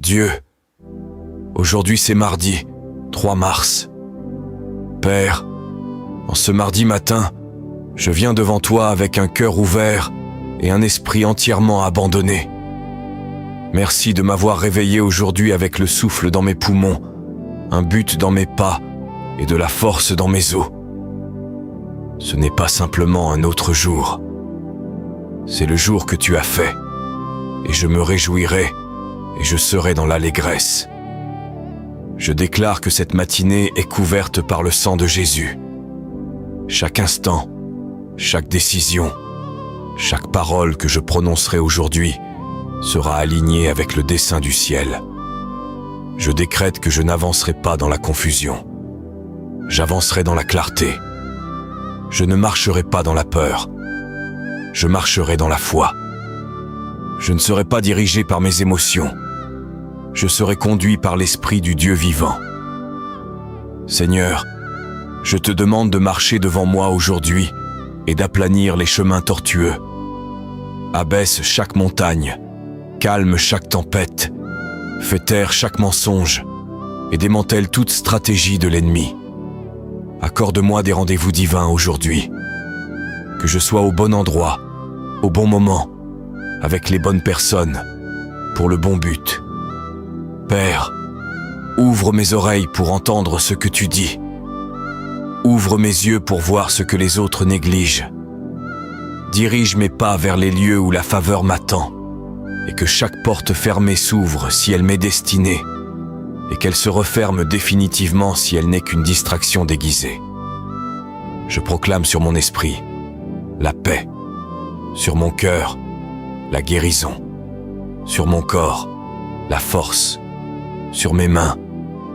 Dieu, aujourd'hui c'est mardi, 3 mars. Père, en ce mardi matin, je viens devant toi avec un cœur ouvert et un esprit entièrement abandonné. Merci de m'avoir réveillé aujourd'hui avec le souffle dans mes poumons, un but dans mes pas et de la force dans mes os. Ce n'est pas simplement un autre jour. C'est le jour que tu as fait, et je me réjouirai et je serai dans l'allégresse. Je déclare que cette matinée est couverte par le sang de Jésus. Chaque instant, chaque décision, chaque parole que je prononcerai aujourd'hui sera alignée avec le dessein du ciel. Je décrète que je n'avancerai pas dans la confusion. J'avancerai dans la clarté. Je ne marcherai pas dans la peur. Je marcherai dans la foi. Je ne serai pas dirigé par mes émotions. Je serai conduit par l'Esprit du Dieu vivant. Seigneur, je te demande de marcher devant moi aujourd'hui et d'aplanir les chemins tortueux. Abaisse chaque montagne, calme chaque tempête, fais taire chaque mensonge et démantèle toute stratégie de l'ennemi. Accorde-moi des rendez-vous divins aujourd'hui. Que je sois au bon endroit, au bon moment, avec les bonnes personnes, pour le bon but. Père, ouvre mes oreilles pour entendre ce que tu dis. Ouvre mes yeux pour voir ce que les autres négligent. Dirige mes pas vers les lieux où la faveur m'attend, et que chaque porte fermée s'ouvre si elle m'est destinée, et qu'elle se referme définitivement si elle n'est qu'une distraction déguisée. Je proclame sur mon esprit la paix, sur mon cœur la guérison, sur mon corps la force, sur mes mains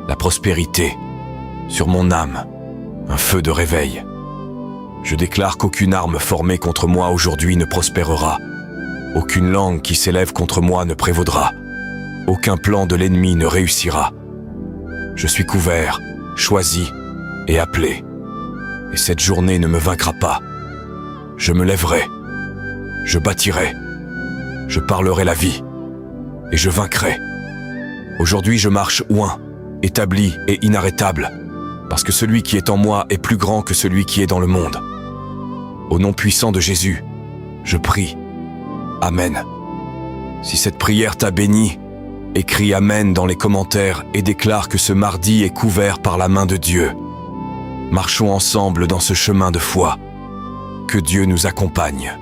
la prospérité, sur mon âme un feu de réveil. Je déclare qu'aucune arme formée contre moi aujourd'hui ne prospérera, aucune langue qui s'élève contre moi ne prévaudra, aucun plan de l'ennemi ne réussira. Je suis couvert, choisi et appelé, et cette journée ne me vaincra pas. Je me lèverai, je bâtirai, je parlerai la vie, et je vaincrai. Aujourd'hui je marche oint, établi et inarrêtable, parce que celui qui est en moi est plus grand que celui qui est dans le monde. Au nom puissant de Jésus, je prie. Amen. Si cette prière t'a béni, écris Amen dans les commentaires et déclare que ce mardi est couvert par la main de Dieu. Marchons ensemble dans ce chemin de foi. Que Dieu nous accompagne.